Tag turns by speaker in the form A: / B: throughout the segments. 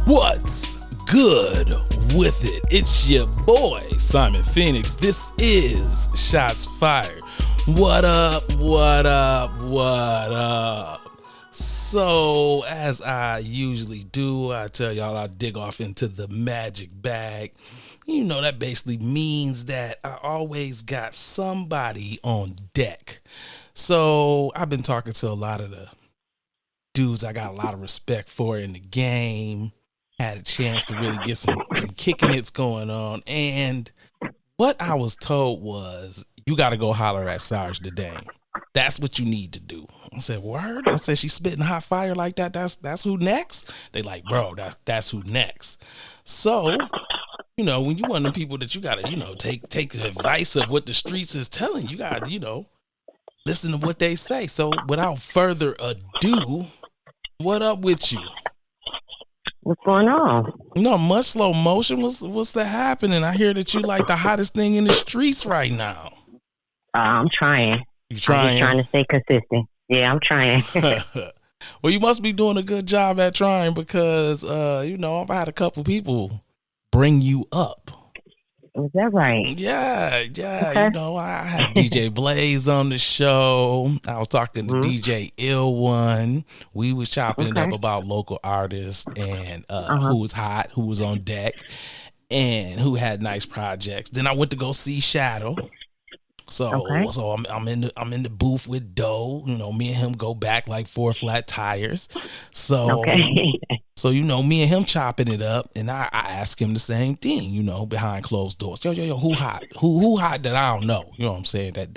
A: What's good with it? It's your boy, Simon Phoenix. This is Shots Fired. What up, what up, what up? So, as I usually do, I tell y'all I dig off into the magic bag. You know, that basically means that I always got somebody on deck. So, I've been talking to a lot of the dudes I got a lot of respect for in the game. Had a chance to really get some kicking it's going on. And what I was told was, you got to go holler at Sarge the Dame. That's what you need to do. I said, word? I said, she's spitting hot fire like that. That's who next? They like, bro, that's who next. So, you know, when you one of them people that you got to, you know, take the advice of what the streets is telling, you got to, you know, listen to what they say. So without further ado, what up with you?
B: What's going on?
A: No, much slow motion. What's that happening? I hear that you like the hottest thing in the streets right now.
B: I'm trying.
A: You trying?
B: I'm just trying to stay consistent. Yeah, I'm trying.
A: Well, you must be doing a good job at trying because, you know, I've had a couple people bring you up.
B: Is that right?
A: Yeah. Okay. You know, I had DJ Blaze on the show. I was talking to DJ Ill One. We was chopping it up about local artists and who was hot, who was on deck, and who had nice projects. Then I went to go see Shadow. So I'm in the booth with Doe. You know, me and him go back like 4 flat tires. So so you know, me and him chopping it up, and I ask him the same thing. You know, behind closed doors. Yo, who hot? Who hot that I don't know? You know what I'm saying? That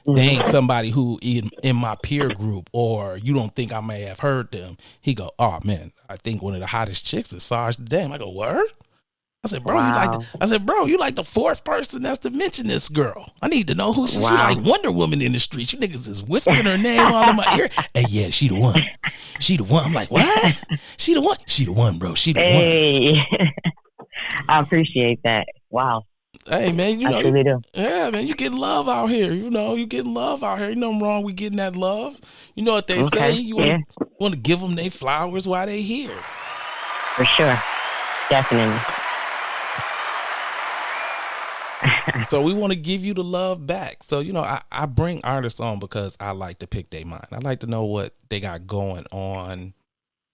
A: they ain't somebody who in my peer group, or you don't think I may have heard them. He go, oh man, I think one of the hottest chicks is Sarge the Dame. I go, word? I said, bro, you like the fourth person that's to mention this girl. I need to know who she like Wonder Woman in the streets. You niggas is whispering her name all in my ear. Hey, yeah, she the one. She the one. I'm like, what? She the one? She the one, bro. She the one.
B: I appreciate that. Wow.
A: Hey, man, you know.
B: I really do.
A: Yeah, man, you getting love out here. You know, you getting love out here. Ain't nothing wrong with getting that love. You know what they say? You want to give them their flowers while they here.
B: For sure. Definitely.
A: So we want to give you the love back. So, you know, I bring artists on because I like to pick their mind. I like to know what they got going on,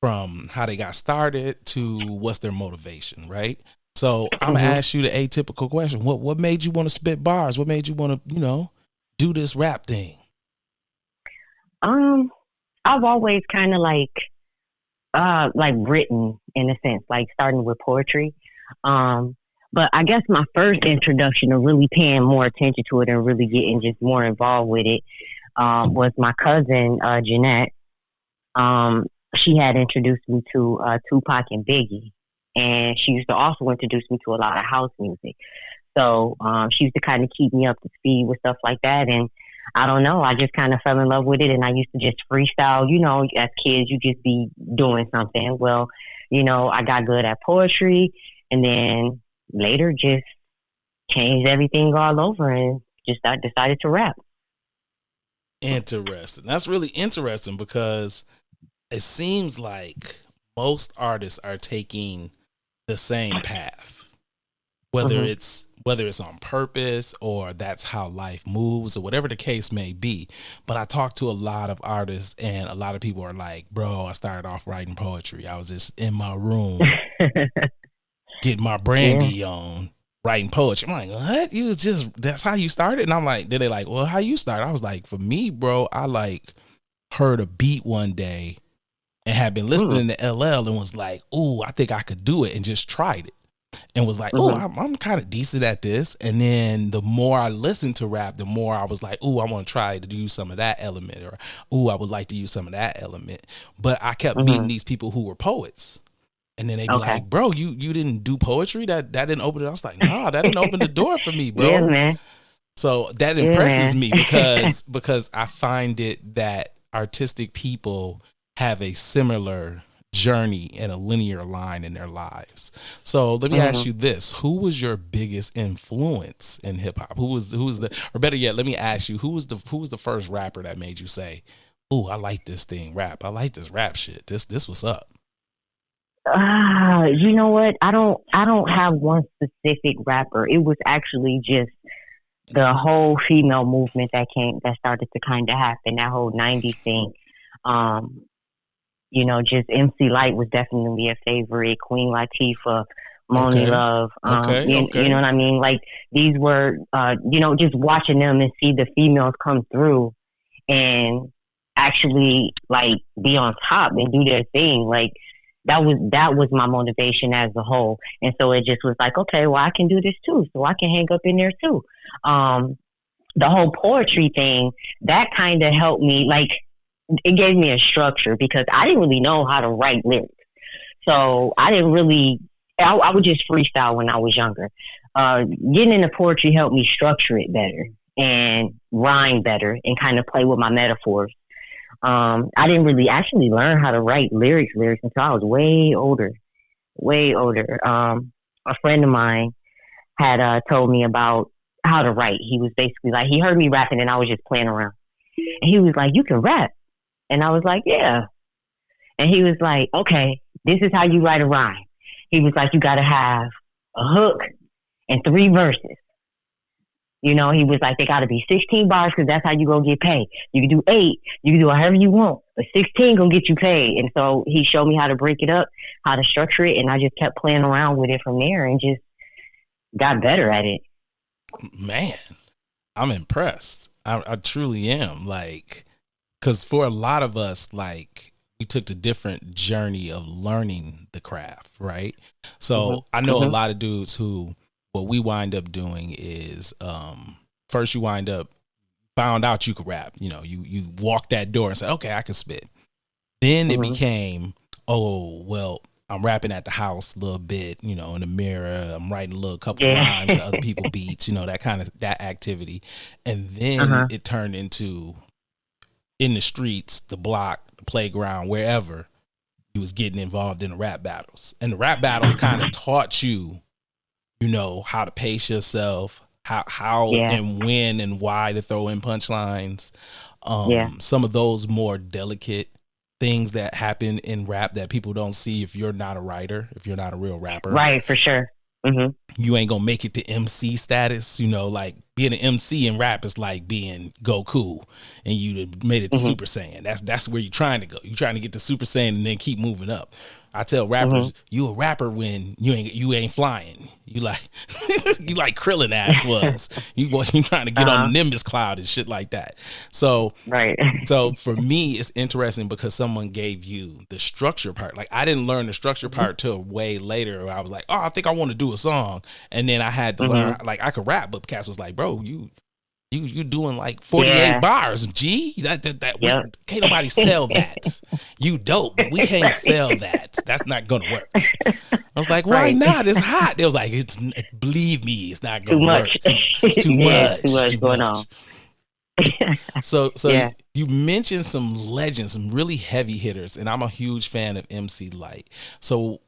A: from how they got started to what's their motivation, right? So I'm going to ask you the atypical question. What made you want to spit bars? What made you want to, you know, do this rap thing?
B: I've always kind of like written, in a sense, like starting with poetry. But I guess my first introduction to really paying more attention to it and really getting just more involved with it was my cousin, Jeanette. She had introduced me to Tupac and Biggie. And she used to also introduce me to a lot of house music. So she used to kind of keep me up to speed with stuff like that. And I don't know, I just kind of fell in love with it. And I used to just freestyle. You know, as kids, you just be doing something. Well, you know, I got good at poetry. And then later just changed everything all over and I decided to rap.
A: Interesting. That's really interesting because it seems like most artists are taking the same path, whether it's on purpose or that's how life moves or whatever the case may be. But I talk to a lot of artists and a lot of people are like, bro, I started off writing poetry. I was just in my room getting my brandy on, writing poetry. I'm like, what? That's how you started? And I'm like, they're like, well, how you started? I was like, for me, bro, I like heard a beat one day and had been listening to LL and was like, ooh, I think I could do it, and just tried it and was like, oh, I'm kind of decent at this. And then the more I listened to rap, the more I was like, ooh, I want to try to use some of that element, or ooh, I would like to use some of that element. But I kept meeting these people who were poets. And then they'd be like, bro, you didn't do poetry? That didn't open it. I was like, nah, that didn't open the door for me, bro.
B: Yeah, man.
A: So that impresses me because I find it that artistic people have a similar journey and a linear line in their lives. So let me ask you this. Who was your biggest influence in hip hop? Who was or better yet, let me ask you, who was the first rapper that made you say, ooh, I like this thing, rap. I like this rap shit. This what's up.
B: You know what? I don't have one specific rapper. It was actually just the whole female movement that started to kind of happen. That whole '90s thing. Um, just MC Light was definitely a favorite. Queen Latifah, Moni
A: Okay.
B: Love.
A: Okay.
B: You know
A: Okay.
B: what I mean? Like these were, just watching them and see the females come through and actually like be on top and do their thing. Like that was my motivation as a whole. And so it just was like, okay, well I can do this too. So I can hang up in there too. Um, the whole poetry thing, that kind of helped me. Like it gave me a structure because I didn't really know how to write lyrics. So I didn't really, I would just freestyle when I was younger. Getting into poetry helped me structure it better and rhyme better and kind of play with my metaphors. I didn't really actually learn how to write lyrics until I was way older, way older. A friend of mine had told me about how to write. He was basically like, he heard me rapping and I was just playing around. And he was like, you can rap. And I was like, yeah. And he was like, okay, this is how you write a rhyme. He was like, you got to have a hook and 3 verses. He was like, they got to be 16 bars because that's how you go get paid. You can do 8, you can do however you want, but 16 gonna get you paid. And so he showed me how to break it up, how to structure it, and I just kept playing around with it from there and just got better at it.
A: Man, I'm impressed. I truly am. Like, because for a lot of us, like, we took the different journey of learning the craft, right? So I know a lot of dudes who, what we wind up doing is, first you wind up found out you could rap. You walked that door and said, okay, I can spit. Then it became, oh, well, I'm rapping at the house a little bit, in the mirror. I'm writing a little couple rhymes to other people beats, that activity. And then it turned into in the streets, the block, the playground, wherever you was getting involved in the rap battles. And the rap battles kind of taught you, how to pace yourself, how and when and why to throw in punchlines. Some of those more delicate things that happen in rap that people don't see if you're not a writer, if you're not a real rapper.
B: Right, for sure.
A: You ain't gonna make it to MC status. Like being an MC in rap is like being Goku and you made it to Super Saiyan. That's where you're trying to go. You're trying to get to Super Saiyan and then keep moving up. I tell rappers, you a rapper when you ain't flying. You like you like Krillin ass was. You trying to get on the Nimbus cloud and shit like that. So
B: right.
A: So for me, it's interesting because someone gave you the structure part. Like I didn't learn the structure part till way later. Where I was like, oh, I think I want to do a song, and then I had to learn. Like I could rap, but Cass was like, bro, you doing like 48 bars, G. That can't nobody sell that. You dope, but we can't sell that. That's not gonna work. I was like, why not? It's hot. They was like, believe me, it's not gonna work. It's too much.
B: Too much going on.
A: So you mentioned some legends, some really heavy hitters, and I'm a huge fan of MC Light. So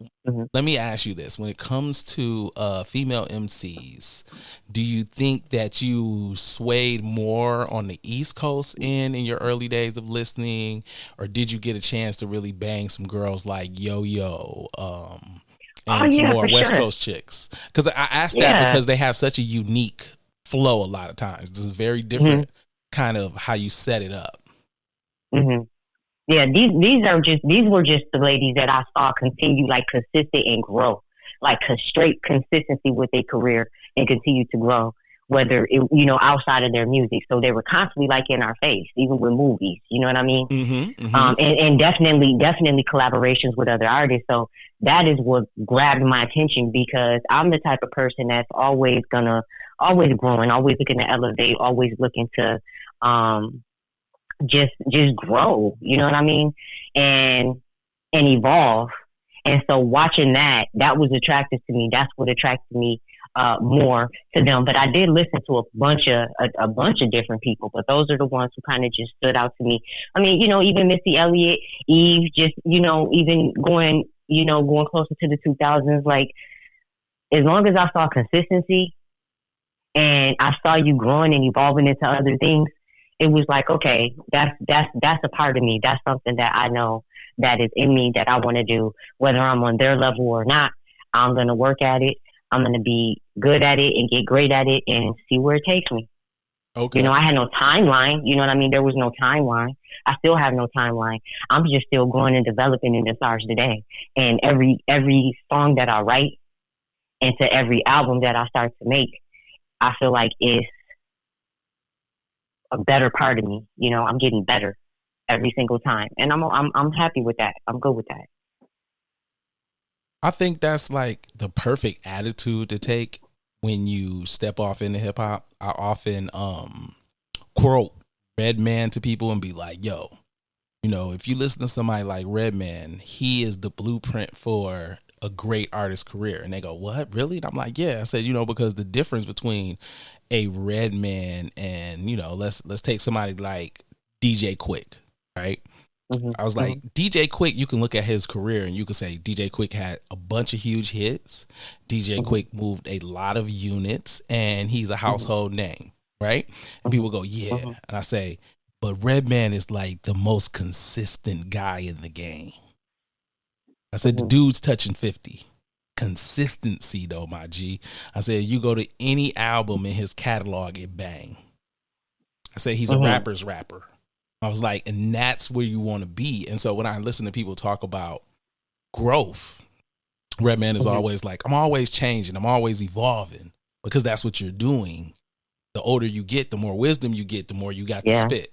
A: let me ask you this: when it comes to female MCs, do you think that you swayed more on the East Coast in your early days of listening, or did you get a chance to really bang some girls like Yo Yo? And some more West Coast chicks? Because I asked that because they have such a unique flow a lot of times. This is very different kind of how you set it up.
B: Yeah, these were just the ladies that I saw continue like consistent and grow, like straight consistency with their career and continue to grow, whether it, outside of their music. So they were constantly like in our face, even with movies. You know what I mean? And definitely collaborations with other artists. So that is what grabbed my attention because I'm the type of person that's always growing, always looking to elevate, always looking to just grow, you know what I mean? And evolve. And so watching that was attractive to me. That's what attracted me more to them. But I did listen to a bunch of different people, but those are the ones who kind of just stood out to me. I mean, even Missy Elliott, Eve, just, even going closer to the 2000s, like as long as I saw consistency and I saw you growing and evolving into other things, it was like, okay, that's a part of me. That's something that I know that is in me that I want to do, whether I'm on their level or not. I'm going to work at it. I'm going to be good at it and get great at it and see where it takes me.
A: Okay.
B: You know, I had no timeline. You know what I mean? There was no timeline. I still have no timeline. I'm just still growing and developing into Sarge the Dame. And every song that I write and to every album that I start to make, I feel like it's a better part of me. You know, I'm getting better every single time, and I'm happy with that. I'm good with that.
A: I think that's like the perfect attitude to take when you step off into hip hop. I often quote Redman to people and be like, yo, you know, if you listen to somebody like Redman, he is the blueprint for a great artist career. And they go, what, really? And I'm like, yeah. I said, you know, because the difference between a Redman and, you know, let's take somebody like DJ Quick, right?
B: Mm-hmm.
A: I was like, DJ Quick, you can look at his career and you can say DJ Quick had a bunch of huge hits. DJ Quick moved a lot of units and he's a household name, right? And people go, yeah. And I say, but Redman is like the most consistent guy in the game. I said, the dude's touching 50. Consistency though, my G. I said, you go to any album in his catalog, it bang. I said, he's a rapper's rapper. I was like, and that's where you want to be. And so when I listen to people talk about growth, Redman is always like, I'm always changing. I'm always evolving, because that's what you're doing. The older you get, the more wisdom you get, the more you got to spit,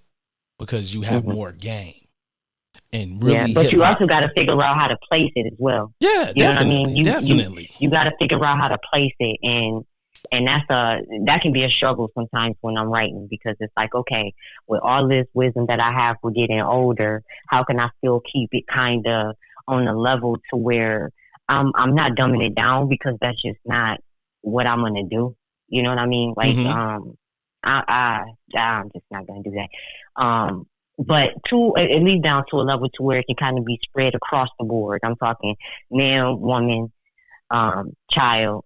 A: because you have more game. And really,
B: but you also got to figure out how to place it as well.
A: Yeah,
B: you know what I mean?
A: Definitely.
B: You got to figure out how to place it, and that can be a struggle sometimes when I'm writing, because it's like, okay, with all this wisdom that I have for getting older, how can I still keep it kind of on a level to where I'm not dumbing it down, because that's just not what I'm gonna do. You know what I mean? Like, I'm just not gonna do that. But it leads down to a level to where it can kind of be spread across the board. I'm talking man, woman, child,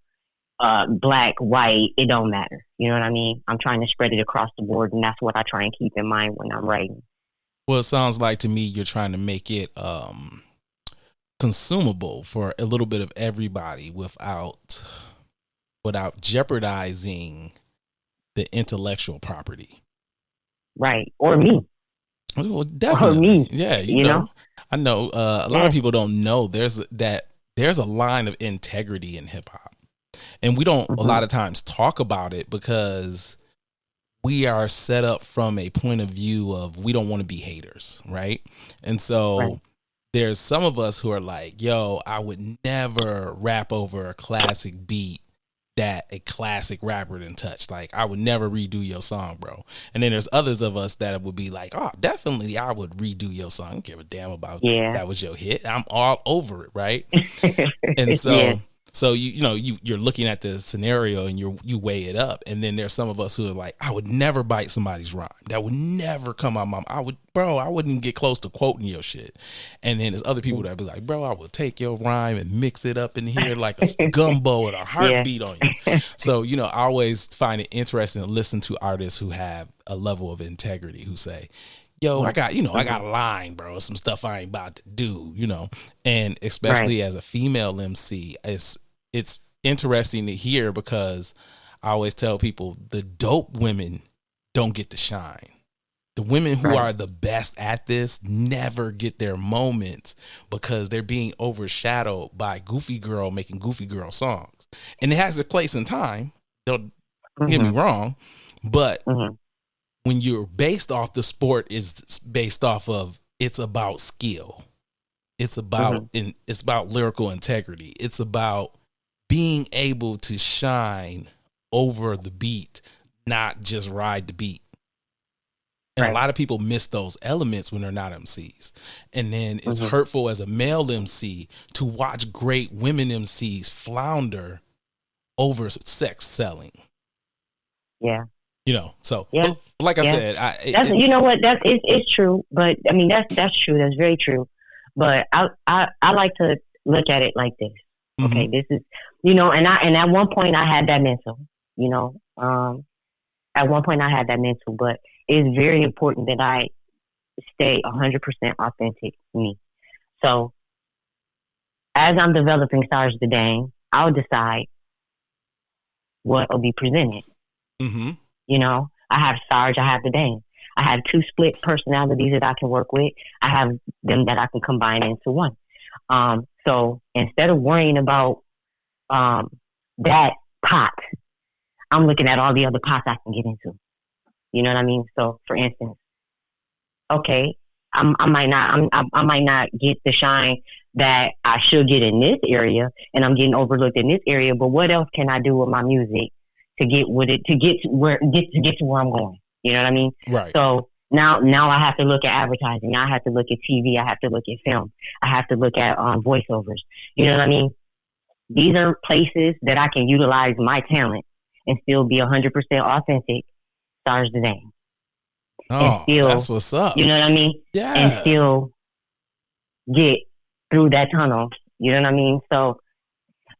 B: black, white, it don't matter. You know what I mean? I'm trying to spread it across the board, and that's what I try and keep in mind when I'm writing.
A: Well, it sounds like to me you're trying to make it consumable for a little bit of everybody without jeopardizing the intellectual property.
B: Right. Or me.
A: Well, definitely. Or me. Yeah, you know. I know a lot of people don't know there's a line of integrity in hip hop. And we don't a lot of times talk about it, because we are set up from a point of view of we don't want to be haters, right? And so there's some of us who are like, yo, I would never rap over a classic beat that a classic rapper didn't touch. Like, I would never redo your song, bro. And then there's others of us that would be like, oh, definitely I would redo your song. I don't give a damn about that was your hit. I'm all over it, right? And so so you're looking at the scenario and you weigh it up, and then there's some of us who are like, I would never bite somebody's rhyme. That would never come out my mouth. I wouldn't get close to quoting your shit. And then there's other people that be like, bro, I will take your rhyme and mix it up in here like a gumbo and a heartbeat on you. So, I always find it interesting to listen to artists who have a level of integrity, who say, yo, I got a line, bro, some stuff I ain't about to do, and especially as a female MC, it's interesting to hear, because I always tell people the dope women don't get to shine. The women who are the best at this never get their moments, because they're being overshadowed by Goofy Girl making Goofy Girl songs. And it has a place and time, don't get me wrong, but when you're based off, the sport is based off of, it's about skill. It's about it's about lyrical integrity. It's about being able to shine over the beat, not just ride the beat. And a lot of people miss those elements when they're not MCs. And then it's hurtful as a male MC to watch great women MCs flounder over sex selling.
B: Yeah.
A: So like I said,
B: it's true. But I mean, that's true. That's very true. But I like to look at it like this. Okay, this is, and at one point I had that mental, at one point I had that mental, but it's very important that I stay 100% authentic me. So as I'm developing Sarge the Dame, I'll decide what will be presented.
A: Mm-hmm.
B: You know, I have Sarge, I have the Dame. I have two split personalities that I can work with. I have them that I can combine into one. So instead of worrying about that pot, I'm looking at all the other pots I can get into. You know what I mean? So, for instance, okay, I might not get the shine that I should get in this area, and I'm getting overlooked in this area. But what else can I do with my music to get to where I'm going? You know what I mean?
A: Right.
B: So now I have to look at advertising. Now I have to look at TV. I have to look at film. I have to look at voiceovers. You know what I mean? These are places that I can utilize my talent and still be 100% authentic. Sarge the Dame.
A: Oh,
B: still,
A: that's what's up.
B: You know what I mean?
A: Yeah.
B: And still get through that tunnel. You know what I mean? So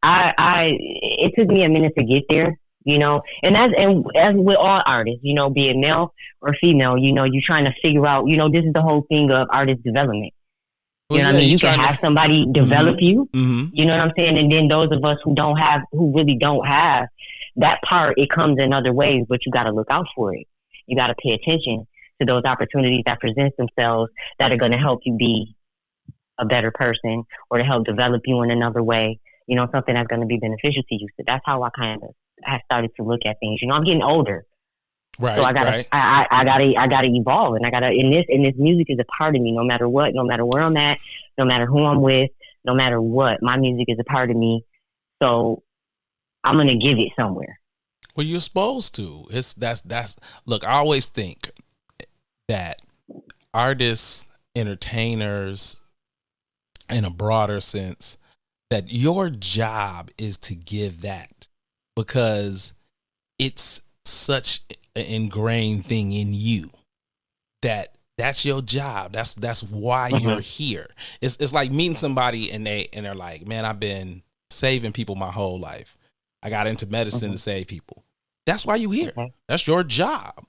B: it took me a minute to get there, you know, and as with all artists, you know, be it male or female, you know, you're trying to figure out, you know, this is the whole thing of artist development. You know what I mean? You can have somebody develop you, you know what I'm saying? And then those of us who really don't have that part, it comes in other ways, but you got to look out for it. You got to pay attention to those opportunities that present themselves that are going to help you be a better person or to help develop you in another way, you know, something that's going to be beneficial to you. So that's how I kind of have started to look at things. You know, I'm getting older.
A: Right.
B: So I gotta evolve, and this music is a part of me. No matter what, no matter where I'm at, no matter who I'm with, no matter what, my music is a part of me. So I'm gonna give it somewhere.
A: Well, you're supposed to. That's. Look, I always think that artists, entertainers, in a broader sense, that your job is to give that, because it's such an ingrained thing in you that's your job. That's why you're here. It's like meeting somebody and they're like, man, I've been saving people my whole life. I got into medicine to save people. That's why you here. That's your job.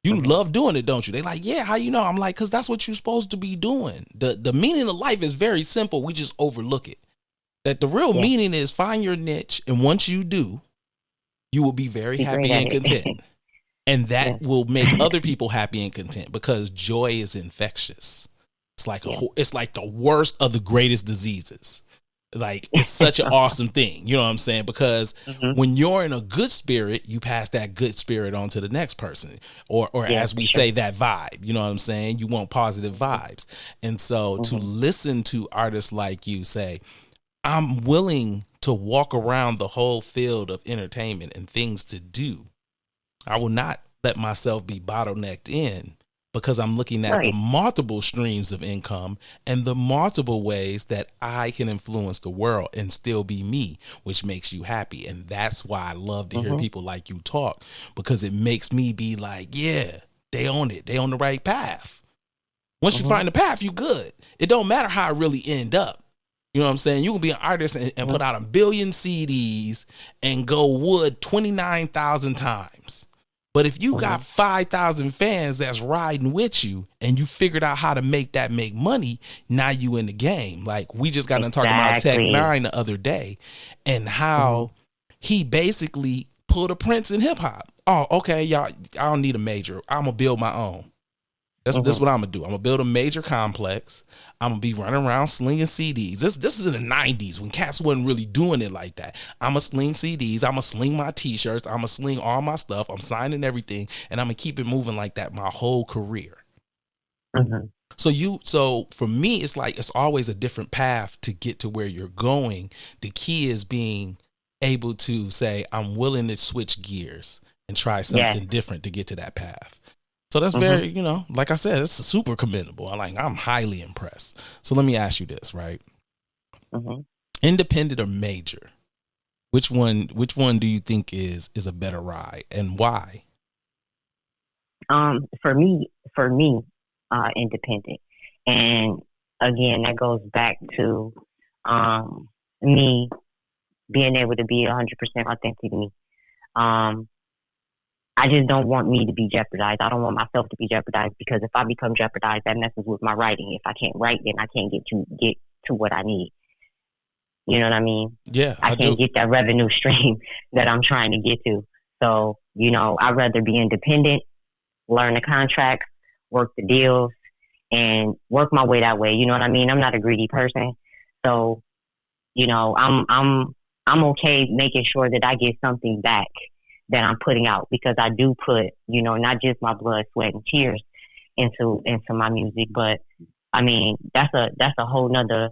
A: You love doing it, don't you? They like, yeah, how you know? I'm like, because that's what you're supposed to be doing. The meaning of life is very simple. We just overlook it. That the real meaning is find your niche, and once you do, you will be very happy and content. And that will make other people happy and content, because joy is infectious. It's like it's like the worst of the greatest diseases. Like, it's such an awesome thing. You know what I'm saying? Because when you're in a good spirit, you pass that good spirit on to the next person. Or as we say, that vibe. You know what I'm saying? You want positive vibes. And so to listen to artists like you say, I'm willing to walk around the whole field of entertainment and things to do. I will not let myself be bottlenecked in, because I'm looking at the multiple streams of income and the multiple ways that I can influence the world and still be me, which makes you happy. And that's why I love to hear people like you talk, because it makes me be like, yeah, they own it. They on the right path. Once you find the path, you good. It don't matter how it really end up. You know what I'm saying? You can be an artist and put out 1 billion CDs and go wood 29,000 times. But if you got 5,000 fans that's riding with you and you figured out how to make money, now you in the game. Like, we just got to talk about Tech Nine the other day and how he basically pulled a Prince in hip hop. Oh, okay, y'all, I don't need a major. I'm going to build my own. That's what I'm going to do. I'm going to build a major complex. I'm going to be running around slinging CDs. This is in the 90s when cats wasn't really doing it like that. I'm going to sling CDs. I'm going to sling my T-shirts. I'm going to sling all my stuff. I'm signing everything. And I'm going to keep it moving like that my whole career. So for me, it's like it's always a different path to get to where you're going. The key is being able to say, I'm willing to switch gears and try something different to get to that path. So that's very, you know, like I said, it's super commendable. I'm highly impressed. So let me ask you this, right? Independent or major? Which one do you think is a better ride, and why?
B: For me, independent. And again, that goes back to me being able to be 100% authentic to me. I just don't want me to be jeopardized. I don't want myself to be jeopardized, because if I become jeopardized, that messes with my writing. If I can't write, then I can't get to what I need. You know what I mean?
A: Yeah,
B: I can't get that revenue stream that I'm trying to get to. So, I'd rather be independent, learn the contracts, work the deals, and work my way that way. You know what I mean? I'm not a greedy person. So, I'm okay making sure that I get something back that I'm putting out, because I do put, not just my blood, sweat, and tears into my music, but I mean, that's a whole nother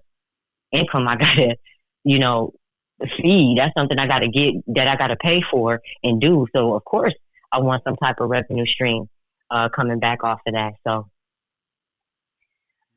B: income I gotta, feed. That's something I gotta get, that I gotta pay for and do. So of course I want some type of revenue stream coming back off of that. So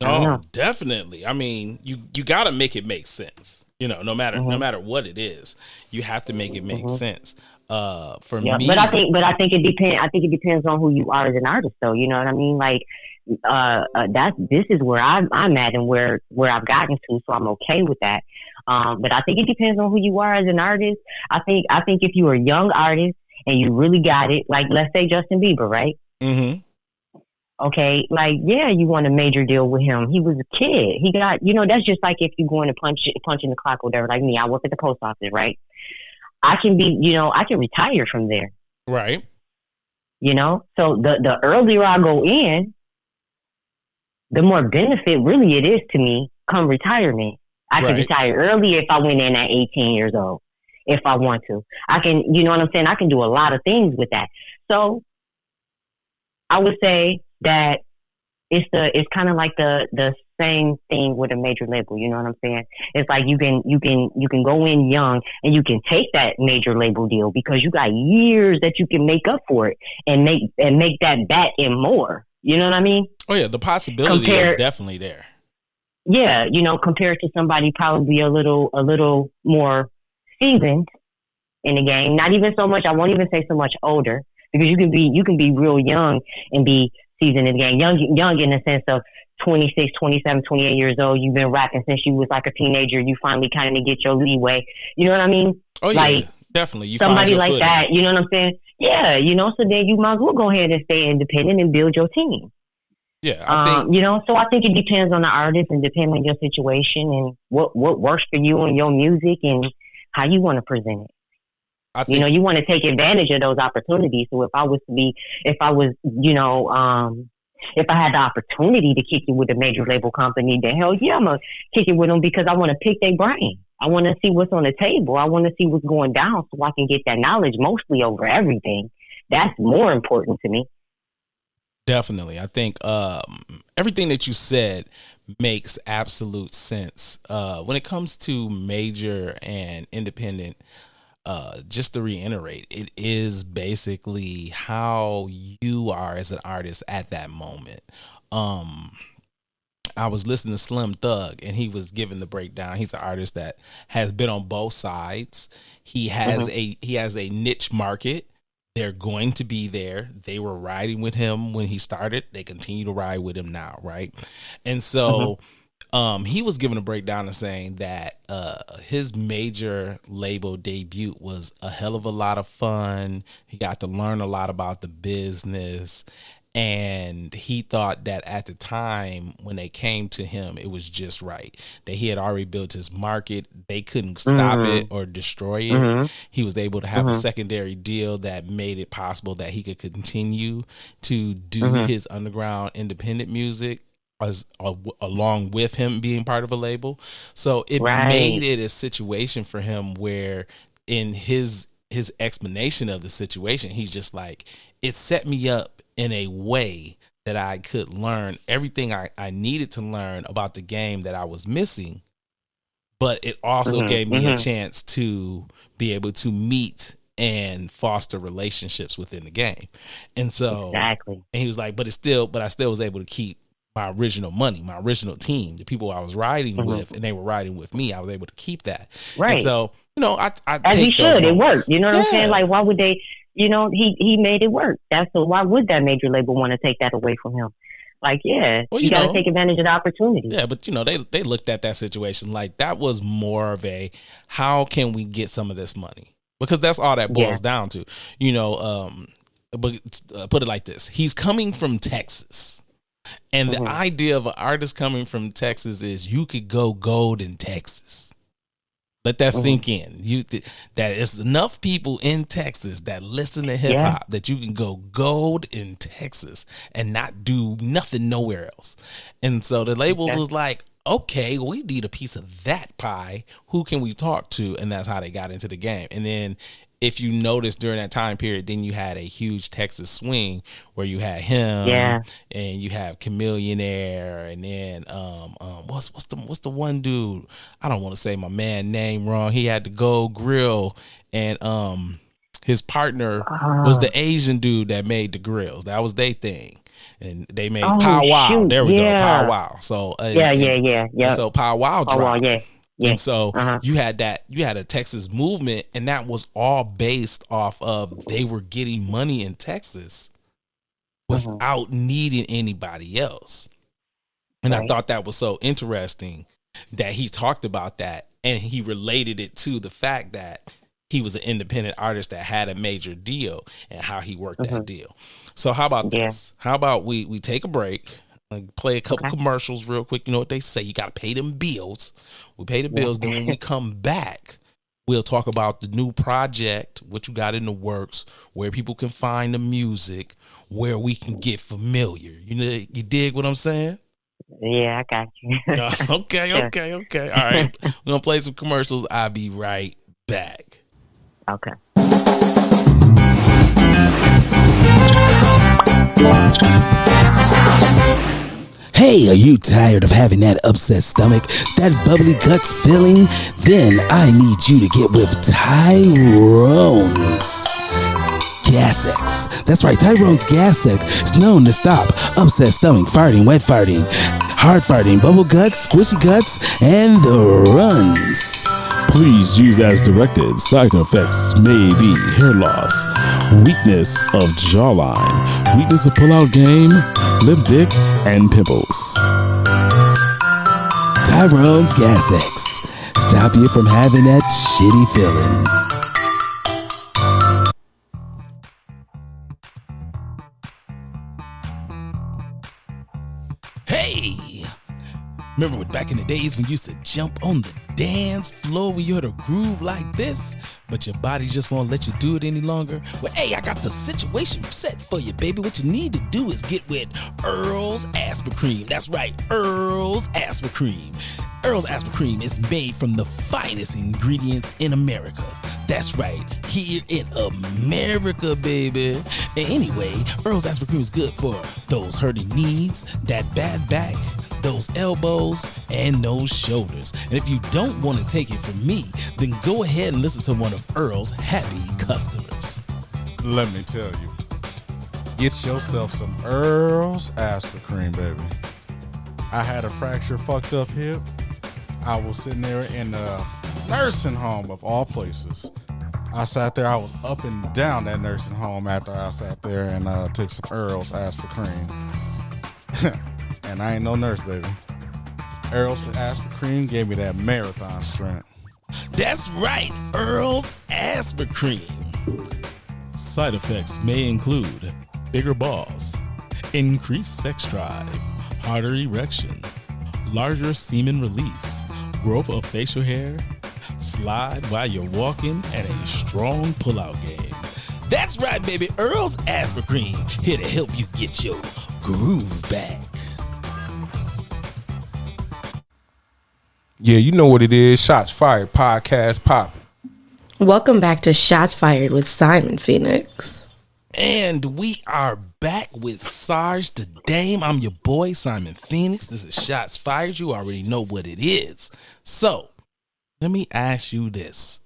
A: oh, definitely. I mean, you got to make it make sense. No matter what it is, you have to make it make sense. For me,
B: but I think it depends. I think it depends on who you are as an artist, though. You know what I mean? Like, this is where I'm at, and where I've gotten to, so I'm okay with that. But I think it depends on who you are as an artist. I think if you're a young artist and you really got it, like let's say Justin Bieber, right?
A: Mm-hmm.
B: Okay, like, yeah, you want a major deal with him. He was a kid. He got, that's just like if you're going to punch in the clock or whatever. Like me, I work at the post office, right? I can be, I can retire from there.
A: Right.
B: So the earlier I go in, the more benefit really it is to me come retirement. I can retire early if I went in at 18 years old, if I want to. I can, you know what I'm saying? I can do a lot of things with that. So I would say that it's kind of like the same thing with a major label. You know what I'm saying? It's like you can go in young and you can take that major label deal, because you got years that you can make up for it and make that back and more. You know what I mean?
A: Oh yeah, the possibility is definitely there.
B: Yeah, compared to somebody probably a little more seasoned in the game. Not even so much. I won't even say so much older, because you can be real young and be seasoned in the game. Young in the sense of 26, 27, 28 years old. You've been rapping since you was like a teenager. You finally kind of get your leeway. You know what I mean?
A: Oh yeah, like, definitely. You
B: somebody like that. You know what I'm saying? Yeah, so then you might as well go ahead and stay independent and build your team.
A: Yeah, I think,
B: so I think it depends on the artist and depends on your situation and what works for you and your music and how you want to present it. I think, you want to take advantage of those opportunities. So if I had the opportunity to kick it with a major label company, then hell yeah, I'm gonna kick it with them, because I want to pick their brain. I want to see what's on the table. I want to see what's going down, so I can get that knowledge mostly over everything. That's more important to me.
A: Definitely. I think everything that you said makes absolute sense. When it comes to major and independent, just to reiterate, it is basically how you are as an artist at that moment. I was listening to Slim Thug, and he was giving the breakdown. He's an artist that has been on both sides. He has a niche market. They're going to be there. They were riding with him when he started. They continue to ride with him now, right? And so he was giving a breakdown and saying that his major label debut was a hell of a lot of fun. He got to learn a lot about the business. And he thought that at the time when they came to him, it was just right. That he had already built his market. They couldn't stop it or destroy it. He was able to have a secondary deal that made it possible that he could continue to do his underground independent music along with him being part of a label. So it made it a situation for him where in his explanation of the situation, he's just like, it set me up in a way that I could learn everything I needed to learn about the game that I was missing, but it also gave me a chance to be able to meet and foster relationships within the game. And so and he was like, but I still was able to keep my original money, my original team, the people I was riding with, and they were riding with me. I was able to keep that. Right. And so, I
B: as he should. It worked. You know what I'm saying? Like, why would they? He made it work. Why would that major label want to take that away from him? Like, yeah, you got to take advantage of the opportunity.
A: Yeah, but they looked at that situation like that was more of a, how can we get some of this money? Because that's all that boils down to. but put it like this: he's coming from Texas. And the idea of an artist coming from Texas is you could go gold in Texas. Let that sink in. That it's enough people in Texas that listen to hip hop that you can go gold in Texas and not do nothing nowhere else. And so the label was like, okay, we need a piece of that pie. Who can we talk to? And that's how they got into the game. And then if you notice during that time period, then you had a huge Texas swing where you had him and you have Chameleonaire, and then what's the one dude? I don't want to say my man name wrong. He had the Gold Grill, and his partner was the Asian dude that made the grills. That was their thing. And they made Pow Wow.
B: Shoot.
A: There we go, Pow Wow. So so Pow Wow dropped. And so you had a Texas movement, and that was all based off of they were getting money in Texas without needing anybody else. And I thought that was so interesting that he talked about that, and he related it to the fact that he was an independent artist that had a major deal and how he worked that deal. So how about this? How about we take a break? Play a couple commercials real quick. You know what they say, you got to pay them bills. We pay the bills. Then when we come back, we'll talk about the new project, what you got in the works, where people can find the music, where we can get familiar. You know, you dig what I'm saying?
B: Yeah, I got you.
A: Okay. All right. We're going to play some commercials. I'll be right back.
B: Okay.
C: Hey, are you tired of having that upset stomach, that bubbly guts feeling? Then I need you to get with Tyrone's Gas X. That's right, Tyrone's Gas X is known to stop upset stomach, farting, wet farting, hard farting, bubble guts, squishy guts, and the runs.
A: Please use as directed. Side effects may be hair loss, weakness of jawline, weakness of pull-out game, lip dick, and pimples.
C: Tyrone's Gas X. Stop you from having that shitty feeling.
A: Hey! Remember back in the days when you used to jump on the dance floor when you heard a groove like this, but your body just won't let you do it any longer? Well, hey, I got the situation set for you, baby. What you need to do is get with Earl's Aspirin Cream. That's right, Earl's Aspirin Cream. Earl's Aspirin Cream is made from the finest ingredients in America. That's right, here in America, baby. And anyway, Earl's Aspirin Cream is good for those hurting knees, that bad back, those elbows, and those shoulders. And if you don't want to take it from me, then go ahead and listen to one of Earl's happy customers.
D: Let me tell you, get yourself some Earl's Aspirin Cream, baby. I had a fractured, fucked up hip. I was sitting there in a nursing home of all places. I sat there, I was up and down that nursing home after I sat there and took some Earl's Aspirin Cream. And I ain't no nurse, baby. Earl's Aspirin Cream gave me that marathon strength.
A: That's right, Earl's Aspirin Cream. Side effects may include bigger balls, increased sex drive, harder erection, larger semen release, growth of facial hair, slide while you're walking, and a strong pull-out game. That's right, baby. Earl's Aspirin Cream, here to help you get your groove back.
E: Yeah, you know what it is. Shots Fired podcast popping.
F: Welcome back to Shots Fired with Simon Phoenix.
A: And we are back with Sarge the Dame. I'm your boy, Simon Phoenix. This is Shots Fired. You already know what it is. So, let me ask you this.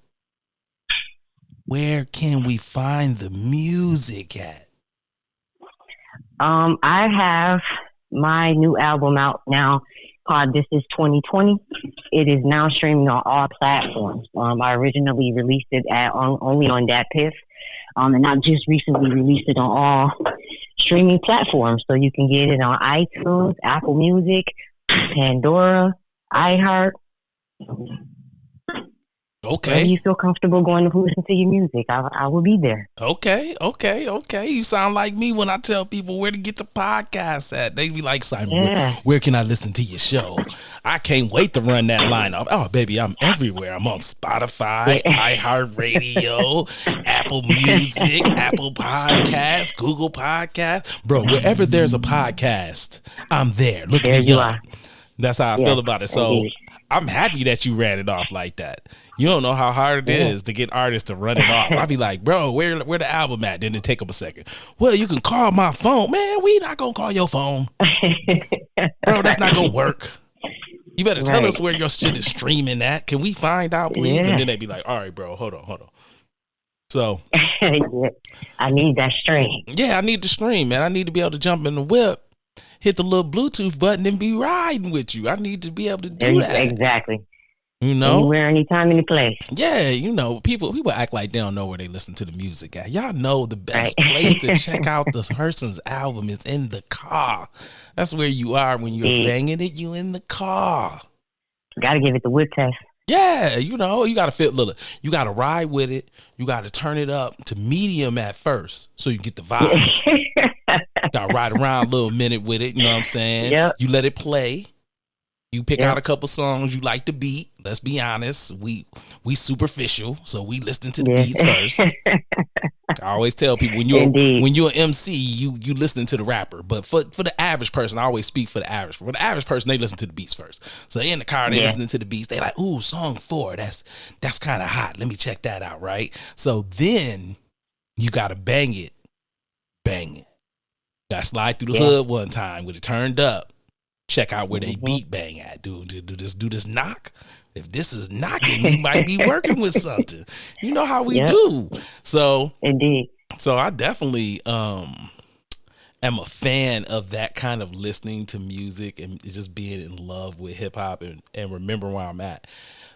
A: Where can we find the music at?
B: I have my new album out now called This Is 2020. It is now streaming on all platforms. I originally released it only on Dat Piff. And I just recently released it on all streaming platforms. So you can get it on iTunes, Apple Music, Pandora, iHeart. Wherever you feel comfortable going to listen to your music, I will be there.
A: Okay. You sound like me when I tell people where to get the podcast at. They be like, Simon, where can I listen to your show? I can't wait to run that line off. Oh, baby, I'm everywhere. I'm on Spotify, iHeartRadio, Apple Music, Apple Podcasts, Google Podcasts. Bro, wherever there's a podcast, I'm there. Look me up. That's how I feel about it. So I'm happy that you ran it off like that. You don't know how hard it is to get artists to run it off. I'd be like, bro, where the album at? Then it take them a second. Well, you can call my phone. Man, we not going to call your phone. Bro, that's not going to work. You better tell us where your shit is streaming at. Can we find out, please? And then they'd be like, all right, bro, hold on. So
B: I need that stream.
A: Yeah, I need the stream, man. I need to be able to jump in the whip, hit the little Bluetooth button, and be riding with you. I need to be able to do that.
B: Exactly.
A: You know?
B: Anywhere, anytime, any place.
A: Yeah, you know, people act like they don't know where they listen to the music at. Y'all know the best place to check out this person's album is in the car. That's where you are when you're banging it. You in the car.
B: Got to give it the whip test.
A: Yeah, you know, you got to feel, look, you got to ride with it. You got to turn it up to medium at first so you get the vibe. Got to ride around a little minute with it, you know what I'm saying?
B: Yep.
A: You let it play. You pick out a couple songs you like the beat. Let's be honest. We superficial, so we listen to the beats first. I always tell people when you're an MC, you listening to the rapper. But for the average person, I always speak for the average. For the average person, they listen to the beats first. So they in the car, they listening to the beats. They like, ooh, song 4. That's kind of hot. Let me check that out, right? So then you gotta bang it. Gotta slide through the hood one time with it turned up. Check out where they beat bang at. Do this knock. If this is knocking, we might be working with something. You know how we do. So
B: indeed.
A: So I definitely am a fan of that kind of listening to music and just being in love with hip hop and remember where I'm at.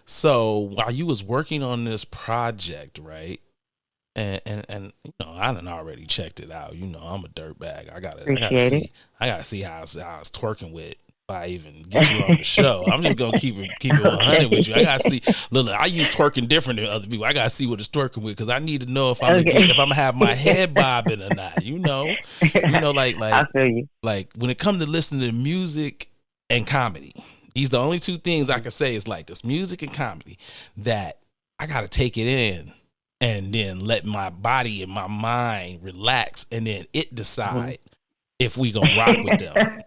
A: So while you was working on this project, right? And you know, I done already checked it out. You know, I'm a dirtbag. I gotta see how I was twerking with if I even get you on the show. I'm just gonna keep it 100 with you. I gotta see. Look, I use twerking different than other people. I gotta see what it's twerking with because I need to know if I'm gonna have my head bobbing or not. You know, like
B: I feel you.
A: Like when it comes to listening to music and comedy, these the only two things I can say is like this: music and comedy. That I gotta take it in. And then let my body and my mind relax, and then it decide if we gonna rock with them.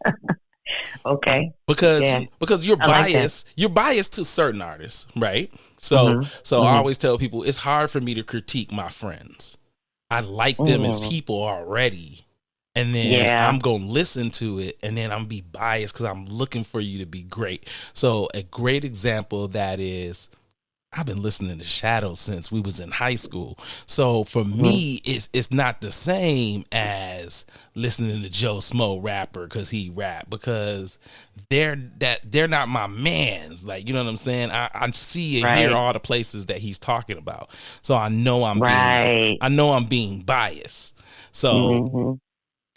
B: Okay.
A: Because you're biased. You're biased to certain artists, right? So I always tell people it's hard for me to critique my friends. I like them as people already, and then I'm gonna listen to it, and then I'm gonna be biased because I'm looking for you to be great. So a great example of that is, I've been listening to Shadow since we was in high school. So for me, it's not the same as listening to Joe Smo rapper because he rap, because they're not my mans. Like, you know what I'm saying? I see and hear all the places that he's talking about. So I know I'm being biased. So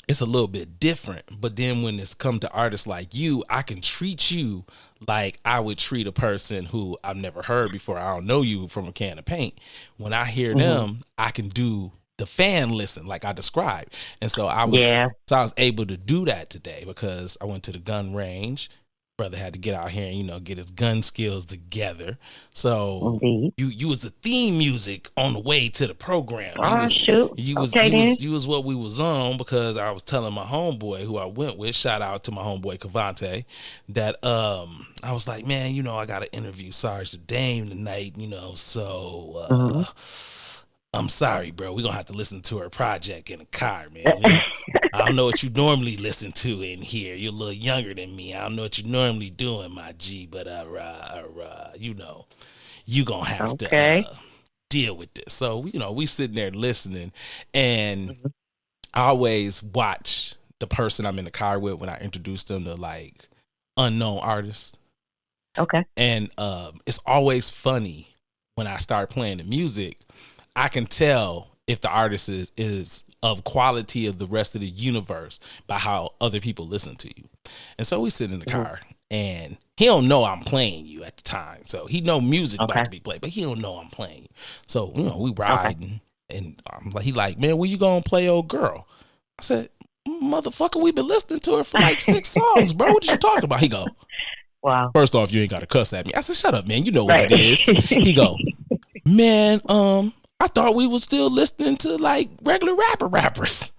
A: it's a little bit different. But then when it's come to artists like you, I can treat you like I would treat a person who I've never heard before. I don't know you from a can of paint. When I hear them, I can do the fan listen like I described. And so I was able to do that today because I went to the gun range. Brother had to get out here and, you know, get his gun skills together. So you was the theme music on the way to the program. You was what we was on, because I was telling my homeboy who I went with, shout out to my homeboy Cavante, that I was like, man, you know, I got to interview Sarge the Dame tonight, you know, so I'm sorry, bro. We're going to have to listen to her project in the car, man. I don't know what you normally listen to in here. You're a little younger than me. I don't know what you're normally doing, my G, but you know, you going to have to deal with this. So, you know, we sitting there listening, and I always watch the person I'm in the car with when I introduce them to, like, unknown artists.
B: Okay.
A: And it's always funny when I start playing the music. I can tell if the artist is of quality of the rest of the universe by how other people listen to you. And so we sit in the car, and he don't know I'm playing you at the time. So he know music about to be played, but he don't know I'm playing you. So, we riding, and he like, man, when you gonna play old girl? I said, motherfucker, we've been listening to her for like 6 songs, bro. What did you talking about? He go,
B: wow.
A: First off, you ain't got to cuss at me. I said, shut up, man. You know what it is. He go, man, I thought we was still listening to like regular rappers.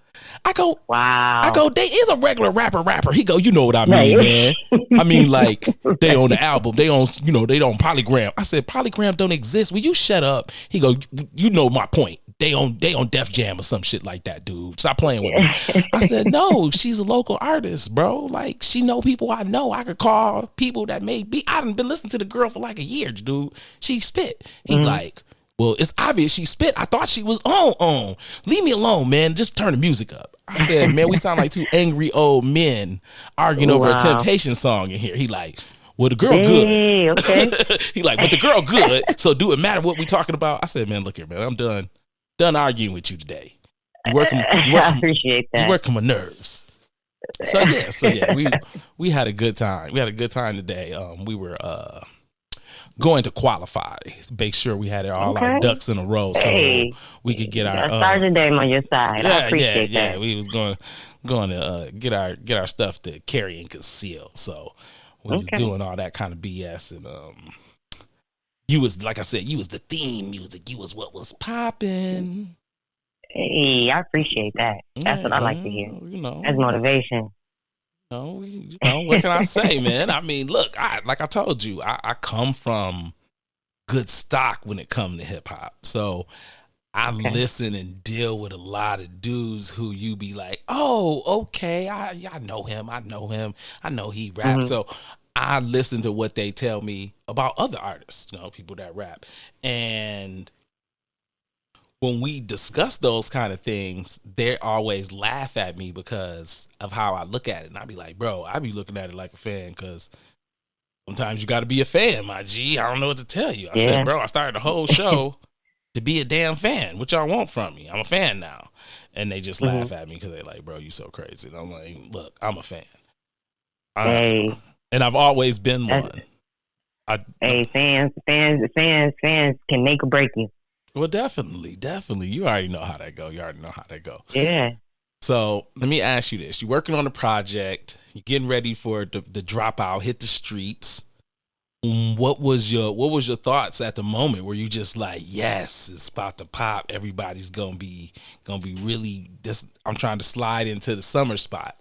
A: I go, wow. I go, they is a regular rapper. He go, you know what I mean, man. I mean, like, they on the album. They on, they on Polygram. I said, Polygram don't exist. Will you shut up? He go, you know my point. They on Def Jam or some shit like that, dude. Stop playing with me. I said, no, she's a local artist, bro. Like, she know people I know. I could call people that may be. I done been listening to the girl for like a year, dude. She spit. He like, well, it's obvious she spit. I thought she was on. Leave me alone, man. Just turn the music up. I said, man, we sound like two angry old men arguing over a Temptation song in here. He like, well, the girl good. Okay. He like, but the girl good. So do it matter what we talking about? I said, man, look here, man. I'm done arguing with you today.
B: I appreciate that.
A: You working my nerves. So yeah, we had a good time. We had a good time today. We were going to qualify, make sure we had all our ducks in a row, so we could get our
B: Sarge the Dame on your side. I appreciate that.
A: Yeah. We was going to get our stuff to carry and conceal. So we was doing all that kind of BS, and you was, like I said, you was the theme music. You was what was popping.
B: Hey, I appreciate that. That's what I like to hear. That's motivation.
A: What can I say, man? I mean, look, like I told you, I come from good stock when it comes to hip hop. So I listen and deal with a lot of dudes who you be like, oh, okay, I know him. I know he raps. So I listen to what they tell me about other artists, people that rap. And when we discuss those kind of things, they always laugh at me because of how I look at it. And I be like, bro, I be looking at it like a fan, because sometimes you got to be a fan, my G. I don't know what to tell you. I said, bro, I started the whole show to be a damn fan. What y'all want from me? I'm a fan now. And they just laugh at me because they're like, bro, you so crazy. And I'm like, look, I'm a fan. And I've always been one.
B: Fans can make or break you.
A: Well, definitely. You already know how that go.
B: Yeah.
A: So let me ask you this. You're working on a project. You're getting ready for the dropout, hit the streets. What was your thoughts at the moment? Were you just like, yes, it's about to pop. Everybody's gonna be really this. I'm trying to slide into the summer spot.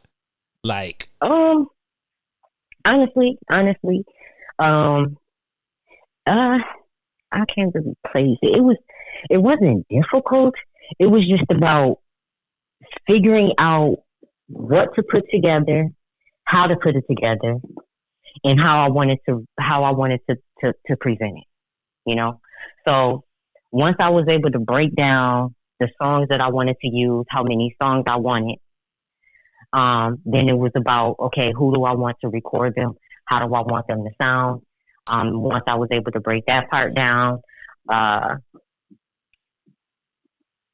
A: Like,
B: honestly, I can't really place it. It wasn't difficult. It was just about figuring out what to put together, how to put it together, and how I wanted to present it. So once I was able to break down the songs that I wanted to use, how many songs I wanted, then it was about, okay, who do I want to record them? How do I want them to sound? Once I was able to break that part down,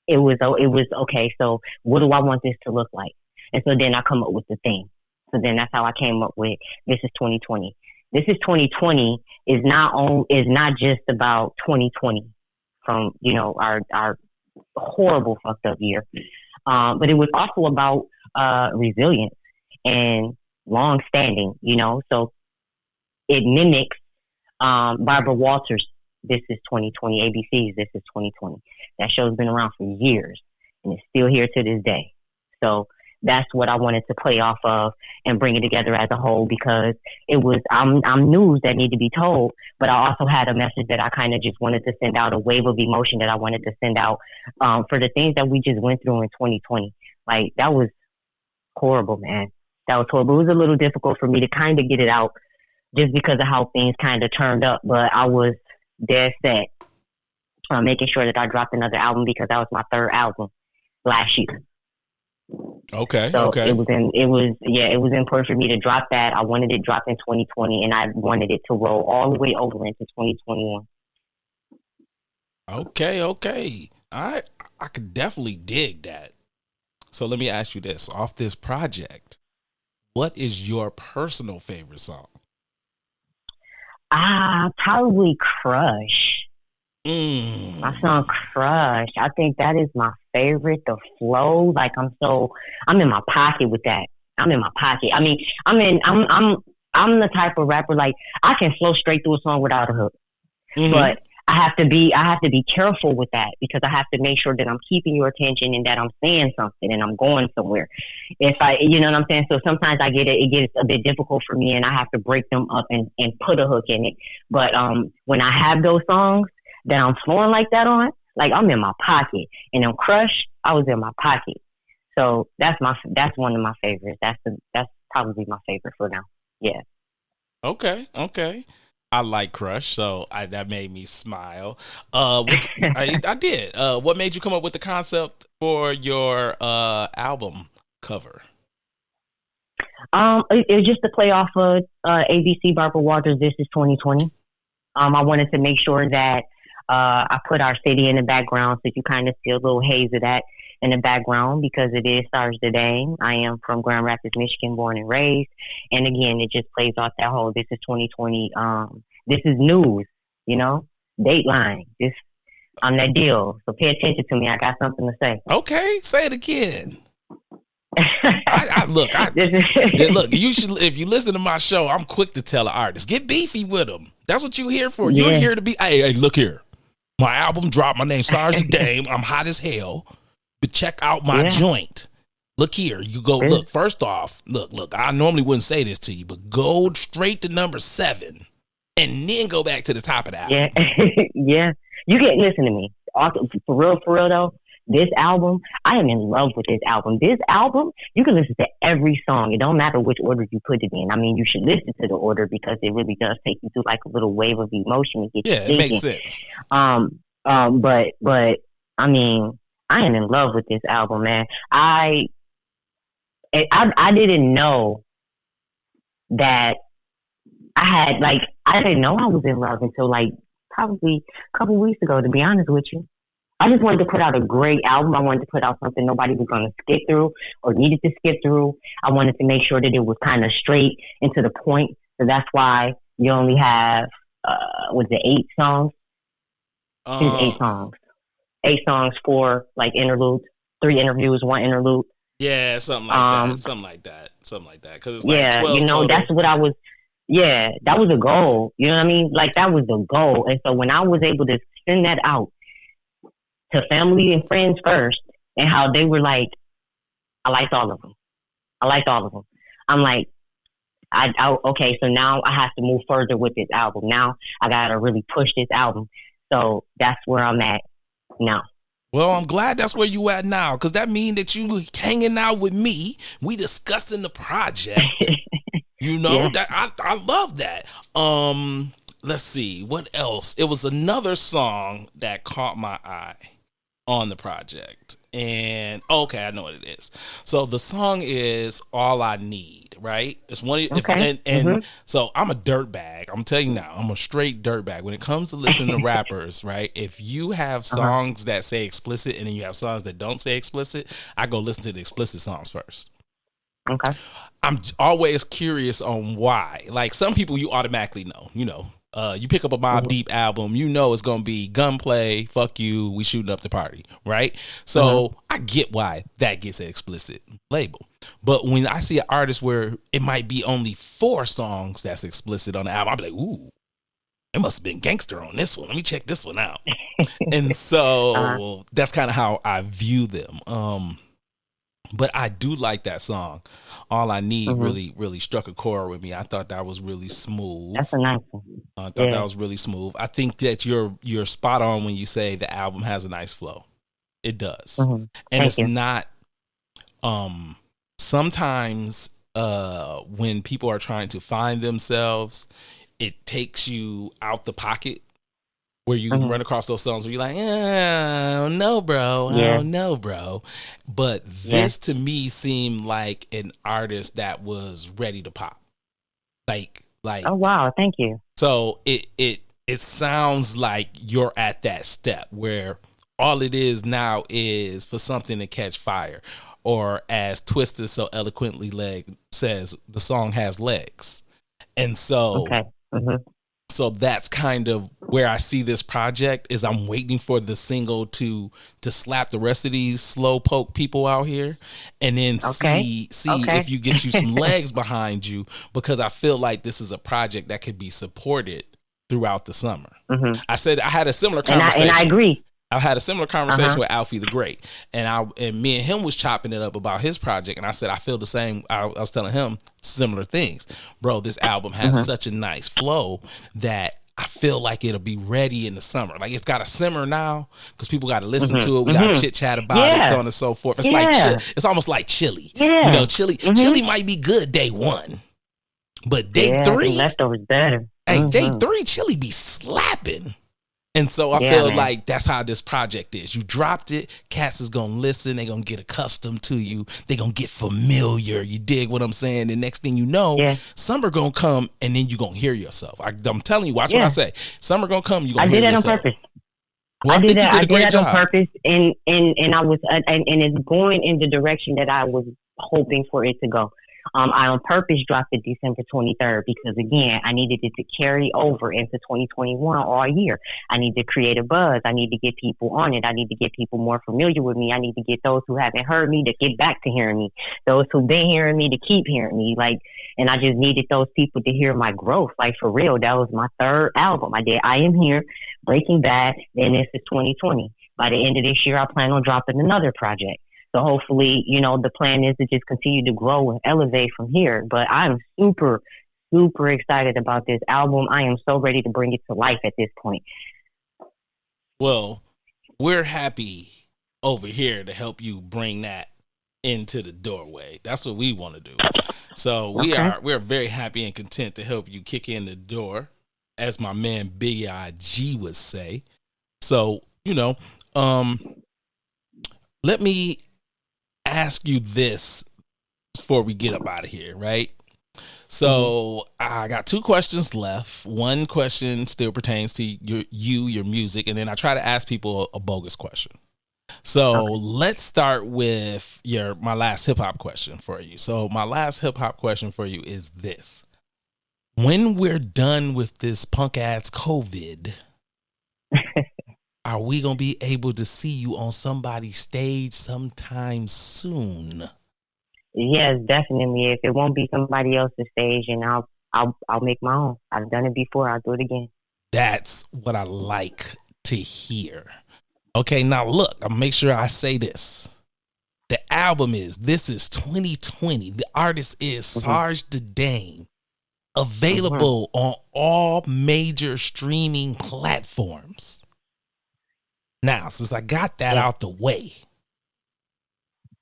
B: it was okay. So what do I want this to look like? And so then I come up with the theme. So then that's how I came up with This Is 2020. This Is 2020 is not just about 2020 from our horrible fucked up year, but it was also about resilience and long standing. So it mimics Barbara Walters' This Is 2020, ABC's This Is 2020. That show's been around for years and it's still here to this day. So that's what I wanted to play off of and bring it together as a whole, because I'm news that need to be told, but I also had a message that I kind of just wanted to send out, a wave of emotion that I wanted to send out for the things that we just went through in 2020. Like, that was horrible, man. That was horrible. It was a little difficult for me to kind of get it out just because of how things kind of turned up, but I was dead set on making sure that I dropped another album, because that was my third album last year.
A: Okay.
B: So
A: okay.
B: It was important for me to drop that. I wanted it dropped in 2020, and I wanted it to roll all the way over into 2021.
A: Okay. I I could definitely dig that. So let me ask you this: off this project, what is your personal favorite song?
B: Probably Crush. My song Crush. I think that is my favorite. The flow, like I'm in my pocket with that. I'm in my pocket. I mean, I'm the type of rapper, like, I can flow straight through a song without a hook. But I have to be careful with that, because I have to make sure that I'm keeping your attention and that I'm saying something and I'm going somewhere. You know what I'm saying? So sometimes it gets a bit difficult for me, and I have to break them up and put a hook in it. But when I have those songs that I'm flowing like that on, like, I'm in my pocket. And on Crush, I was in my pocket. So that's one of my favorites. That's probably my favorite for now. Yeah.
A: Okay. I like Crush, so that made me smile. I did. What made you come up with the concept for your album cover?
B: It was just to play off of ABC Barbara Walters' This Is 2020. I wanted to make sure that I put our city in the background, so you kind of see a little haze of that in the background, because it is Sarge the Dame. I am from Grand Rapids, Michigan, born and raised. And again, it just plays off that whole This Is 2020. This is news, Dateline. I'm that deal. So pay attention to me. I got something to say.
A: Okay, say it again. Look, you should, if you listen to my show, I'm quick to tell an artist, get beefy with them. That's what you're here for. Yeah. You're here to be, hey, look here. My album dropped. My name's Sarge the Dame. I'm hot as hell. But check out my joint. Look here. You go, look, first off, look, I normally wouldn't say this to you, but go straight to number 7 and then go back to the top of the album.
B: Yeah. Yeah. You can't listen to me. For real though. This album, I am in love with this album. This album, you can listen to every song. It don't matter which order you put it in. I mean, you should listen to the order, because it really does take you through like a little wave of emotion.
A: It makes sense.
B: But I mean, I am in love with this album, man. I didn't know that I didn't know I was in love until like probably a couple weeks ago, to be honest with you. I just wanted to put out a great album. I wanted to put out something nobody was going to skip through or needed to skip through. I wanted to make sure that it was kind of straight and to the point. So that's why you only have, 8 songs? 8 songs. 8 songs, 4 like interludes, 3 interviews, 1 interlude.
A: Yeah, something like that. Because it's like 12 total.
B: That's what I was. Yeah, that was a goal. You know what I mean? Like, that was the goal. And so when I was able to send that out to family and friends first, and how they were like, I liked all of them. I'm like, okay, so now I have to move further with this album. Now I got to really push this album. So that's where I'm at now.
A: Well, I'm glad that's where you at now, because that means that you hanging out with me. We discussing the project. That I love that. Let's see, what else? It was another song that caught my eye on the project. And okay, I know what it is. So the song is All I Need, right? It's one.
B: Okay.
A: So I'm a dirtbag. I'm telling you now, I'm a straight dirtbag when it comes to listening to rappers, right? If you have songs that say explicit and then you have songs that don't say explicit, I go listen to the explicit songs first.
B: Okay.
A: I'm always curious on why. Like, some people you automatically know, you pick up a Mobb Deep album, it's going to be gunplay, fuck you, we shooting up the party, right? So I get why that gets an explicit label. But when I see an artist where it might be only 4 songs that's explicit on the album, I'm like, ooh, it must have been gangster on this one. Let me check this one out. And so that's kind of how I view them. But I do like that song. All I Need really, really struck a chord with me. I thought that was really smooth.
B: That's a nice one.
A: I thought that was really smooth. I think that you're spot on when you say the album has a nice flow. It does. And it's not sometimes when people are trying to find themselves, it takes you out the pocket, where you can run across those songs where you're like, I don't know, bro. But this to me seemed like an artist that was ready to pop. Like.
B: Oh wow, thank you.
A: So it sounds like you're at that step where all it is now is for something to catch fire. Or as Twister so eloquently says, the song has legs. And so,
B: Okay. Mm-hmm.
A: so that's kind of where I see this project is I'm waiting for the single to slap the rest of these slow poke people out here and then see if you get you some legs behind you, because I feel like this is a project that could be supported throughout the summer.
B: Mm-hmm.
A: I had a similar conversation.
B: And I agree.
A: I had a similar conversation with Alfie the Great, and me and him was chopping it up about his project, and I said I feel the same. I was telling him similar things, bro. This album has such a nice flow that I feel like it'll be ready in the summer. Like it's got to simmer now because people got to listen to it. We got to chit chat about it, so on and so forth. It's like it's almost like chili.
B: Yeah.
A: You know, chili might be good day one, but day three,
B: leftovers better.
A: Hey, day three, chili be slapping. And so I feel like that's how this project is. You dropped it, cats is going to listen. They're going to get accustomed to you. They're going to get familiar. You dig what I'm saying? The next thing you know, summer going to come and then you're going to hear yourself. I'm telling you, watch what I say. Summer going to come, you're going to hear yourself.
B: I did that on purpose.
A: Well, I did that
B: on purpose. And I was, and it's going in the direction that I was hoping for it to go. I on purpose dropped it December 23rd because, again, I needed it to carry over into 2021 all year. I need to create a buzz. I need to get people on it. I need to get people more familiar with me. I need to get those who haven't heard me to get back to hearing me. Those who've been hearing me to keep hearing me. And I just needed those people to hear my growth. Like, for real, that was my third album. I did I Am Here, Breaking Bad, and this is 2020. By the end of this year, I plan on dropping another project. So hopefully, the plan is to just continue to grow and elevate from here. But I'm super, super excited about this album. I am so ready to bring it to life at this point.
A: Well, we're happy over here to help you bring that into the doorway. That's what we want to do. So we're very happy and content to help you kick in the door, as my man Big IG would say. So, let me ask you this before we get up out of here, right? So I got two questions left. One question still pertains to your music, and then I try to ask people a bogus question. So let's start with my last hip hop question for you. So my last hip hop question for you is this: when we're done with this punk ass COVID, are we going to be able to see you on somebody's stage sometime soon?
B: Yes, definitely. If it won't be somebody else's stage, and I'll make my own. I've done it before. I'll do it again.
A: That's what I like to hear. Okay, now look, I'll make sure I say this. The album This Is 2020. The artist is Sarge the Dame. Available on all major streaming platforms. Now, since I got that out the way,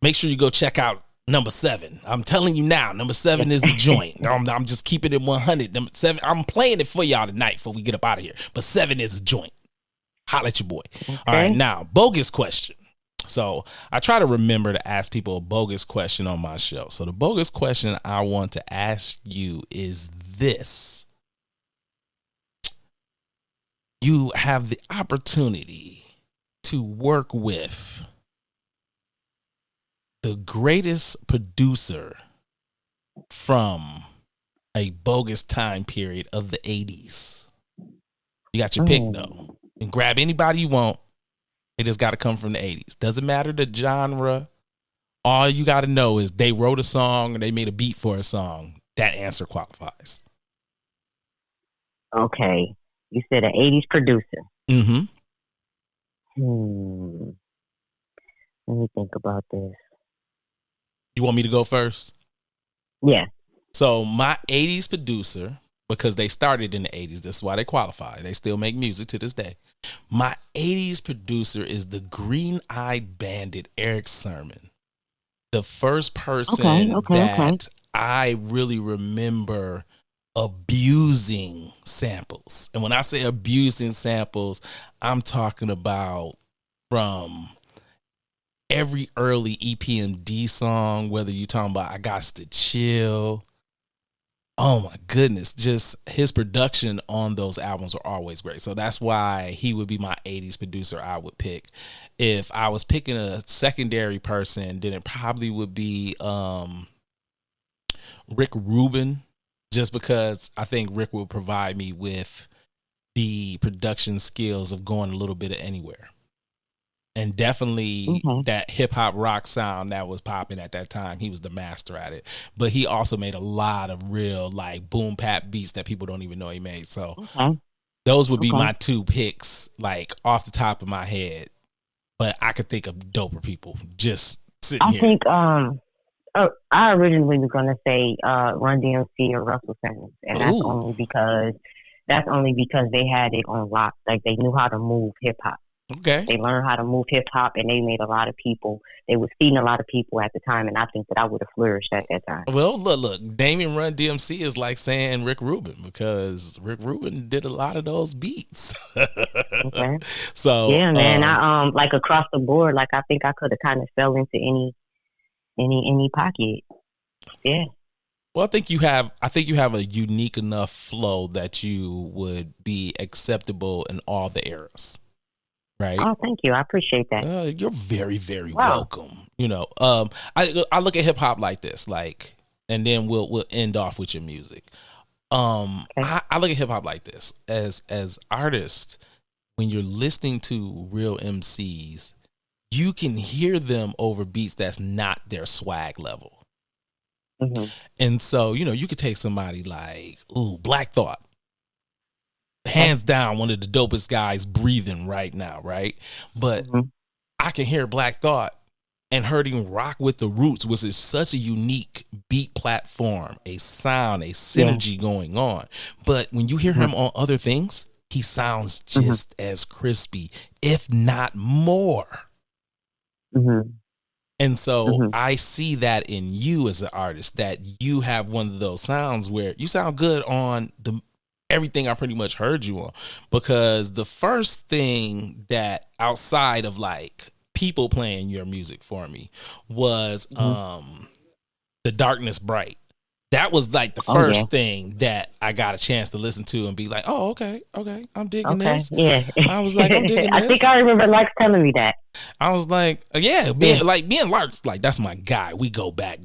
A: make sure you go check out number 7. I'm telling you now, number 7 is the joint. I'm just keeping it 100. Number 7, I'm playing it for y'all tonight before we get up out of here. But 7 is the joint. Holla at your boy. Okay. All right, now, bogus question. So I try to remember to ask people a bogus question on my show. So the bogus question I want to ask you is this. You have the opportunity to work with the greatest producer from a bogus time period of the 80s. You got your pick, though. And grab anybody you want. It just got to come from the 80s. Doesn't matter the genre. All you got to know is they wrote a song or they made a beat for a song. That answer qualifies.
B: Okay. You said an 80s producer.
A: Mm-hmm.
B: Let me think about this.
A: You want me to go first?
B: Yeah.
A: So my 80s producer, because they started in the 80s, that's why they qualify. They still make music to this day. My 80s producer is the green-eyed bandit Eric Sermon. The first person that I really remember abusing samples. And when I say abusing samples, I'm talking about from every early EPMD song, whether you're talking about I Got to Chill, Oh my goodness, just his production on those albums were always great. So that's why he would be my 80s producer I would pick. If I was picking a secondary person, then it probably would be Rick Rubin, just because I think Rick will provide me with the production skills of going a little bit of anywhere. And definitely that hip hop rock sound that was popping at that time, he was the master at it. But he also made a lot of real like boom bap beats that people don't even know he made. So those would be my two picks, like off the top of my head. But I could think of doper people just sitting here.
B: I think I originally was gonna say Run DMC or Russell Simmons, and that's only because they had it on lock. Like they knew how to move hip hop.
A: Okay.
B: They learned how to move hip hop, and they made a lot of people. They was feeding a lot of people at the time, and I think that I would have flourished at that time.
A: Well, look, Damien Run DMC is like saying Rick Rubin, because Rick Rubin did a lot of those beats.
B: Okay.
A: So
B: yeah, man, I like across the board, like I think I could have kind of fell into any pocket. Yeah.
A: Well, I think you have a unique enough flow that you would be acceptable in all the eras. Right.
B: Oh, thank you. I appreciate that.
A: You're very, very welcome. You know, I look at hip hop like this, like, and then we'll end off with your music. I look at hip hop like this, as artists, when you're listening to real MCs, you can hear them over beats that's not their swag level. And so, you know, you could take somebody like, Black Thought. Hands down, one of the dopest guys breathing right now, right? But I can hear Black Thought and heard him rock with the Roots, which is such a unique beat platform, a sound, a synergy going on. But when you hear him on other things, he sounds just as crispy, if not more. And so I see that in you as an artist, that you have one of those sounds where you sound good on everything I pretty much heard you on, because the first thing that outside of like people playing your music for me was The Darkness Bright. That was like the first thing that I got a chance to listen to and be like, oh, okay, I'm digging this.
B: Yeah.
A: I was like, I'm digging this.
B: I think I remember Larks telling me that.
A: I was like, being Larks, like that's my guy. We go back.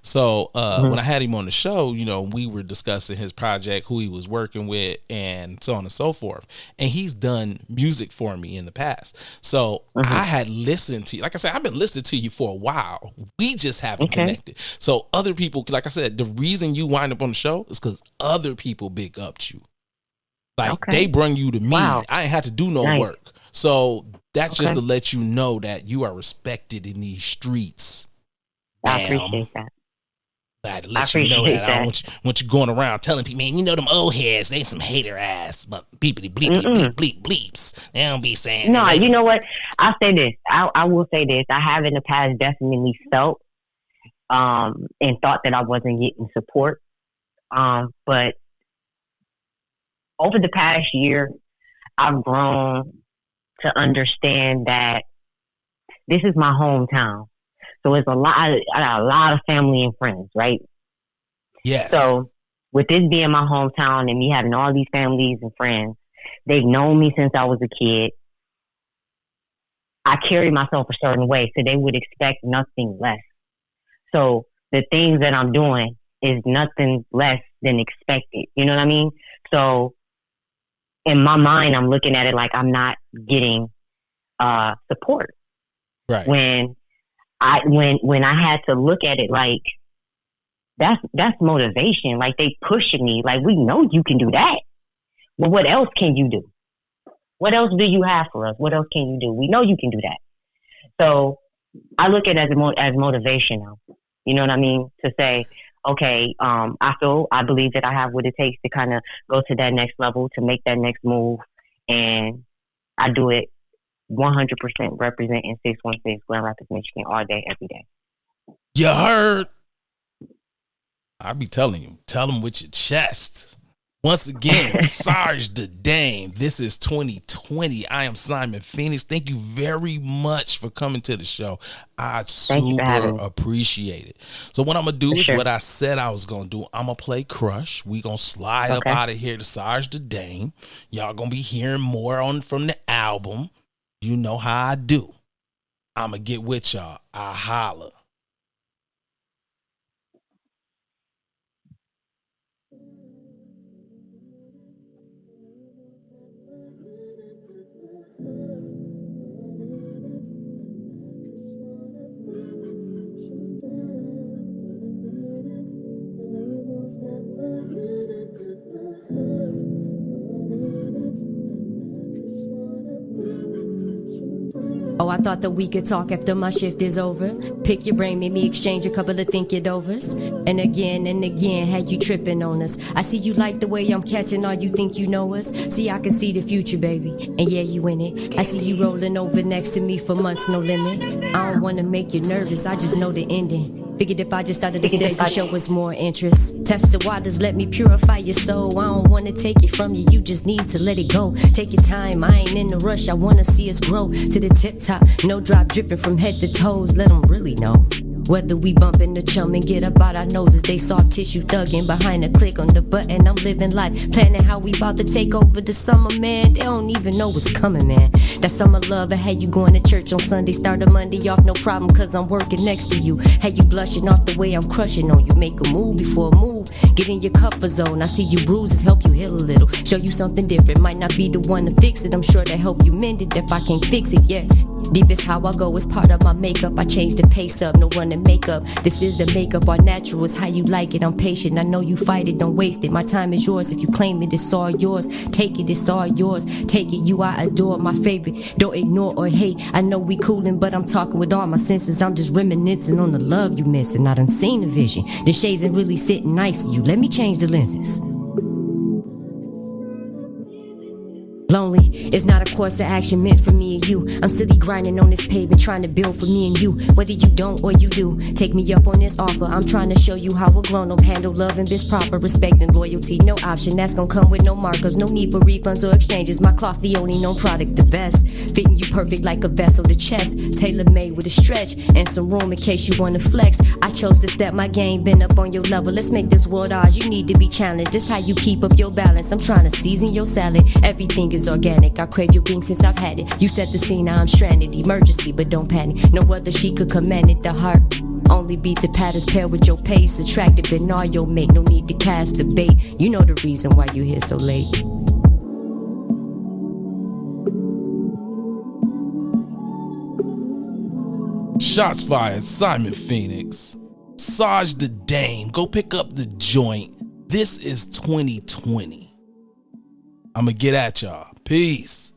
A: So when I had him on the show, you know, we were discussing his project, who he was working with, and so on and so forth. And he's done music for me in the past. So I had listened to you. Like I said, I've been listening to you for a while. We just haven't connected. So other people, like I said, the reason you wind up on the show is because other people big upped you. Like they bring you to me. Wow. I ain't had to do no work. So that's just to let you know that you are respected in these streets.
B: I appreciate that.
A: I had to let you know that. I don't want you going around telling people, man, you know them old heads, they some hater ass, but beepity bleep bleep bleep bleeps. They don't be saying.
B: No, you know what? I'll say this. I will say this. I have in the past definitely felt and thought that I wasn't getting support. But over the past year, I've grown to understand that this is my hometown. So it's I got a lot of family and friends, right?
A: Yes.
B: So with this being my hometown and me having all these families and friends, they've known me since I was a kid. I carry myself a certain way, so they would expect nothing less. So the things that I'm doing is nothing less than expected. You know what I mean? So in my mind, I'm looking at it like I'm not getting support.
A: Right.
B: When I had to look at it like that's motivation. Like they pushing me. Like we know you can do that. Well, what else can you do? What else do you have for us? What else can you do? We know you can do that. So I look at it as motivation now. You know what I mean? To say, okay, I believe that I have what it takes to kind of go to that next level, to make that next move. And I do it 100% representing 616 Grand Rapids, Michigan all day, every day.
A: You heard? I be telling you, tell them with your chest. Once again, Sarge the Dame. This is 2020. I am Simon Phoenix. Thank you very much for coming to the show. I super appreciate it. So what I'm going to do is what I said I was going to do. I'm going to play Crush. We going to slide up out of here to Sarge the Dame. Y'all going to be hearing more from the album. You know how I do. I'm going to get with y'all. I holla.
G: Oh, I thought that we could talk after my shift is over. Pick your brain, made me exchange a couple of think it overs. And again, had you tripping on us. I see you like the way I'm catching all you think you know us. See, I can see the future, baby. And yeah, you in it. I see you rolling over next to me for months, no limit. I don't wanna make you nervous, I just know the ending. Figured if I just started to stay, the show was more interest. Test the waters, let me purify your soul. I don't wanna take it from you, you just need to let it go. Take your time, I ain't in a rush, I wanna see us grow to the tip top. No drop dripping from head to toes, let them really know. Whether we bump in the chum and get up out our noses, they soft tissue thugging behind a click on the button. I'm living life, planning how we about to take over the summer, man. They don't even know what's coming, man. That summer love, I had you going to church on Sunday, start a Monday off, no problem, cause I'm working next to you. Had you blushing off the way I'm crushing on you. Make a move before a move, get in your comfort zone. I see you bruises, help you heal a little. Show you something different, might not be the one to fix it. I'm sure that help you mend it if I can't fix it, yeah. Deep is how I go, it's part of my makeup. I change the pace up, no running makeup. This is the makeup, our natural is how you like it. I'm patient, I know you fight it, don't waste it. My time is yours, if you claim it, it's all yours. Take it, it's all yours. Take it, you I adore, my favorite. Don't ignore or hate, I know we coolin', but I'm talking with all my senses. I'm just reminiscing on the love you missing. I done seen the vision, the shades ain't really sitting nice to you. Let me change the lenses. Lonely is not a course of action meant for me and you. I'm silly grinding on this pavement trying to build for me and you. Whether you don't or you do, take me up on this offer. I'm trying to show you how a grown-up handle love and biz proper. Respect and loyalty, no option. That's gonna come with no markups. No need for refunds or exchanges. My cloth the only known product, the best. Fitting you perfect like a vessel, the chest. Tailor-made with a stretch and some room in case you wanna flex. I chose to step my game, been up on your level. Let's make this world ours, you need to be challenged. This how you keep up your balance. I'm trying to season your salad. Everything is organic, I crave your being since I've had it. You set the scene, now I'm stranded. Emergency, but don't panic. No other she could command it. The heart only beat the patterns pair with your pace. Attractive in all your make, no need to cast the bait. You know the reason why you here so late.
A: Shots fired, Simon Phoenix. Sarge the Dame, go pick up the joint. This is 2020. I'm gonna get at y'all. Peace.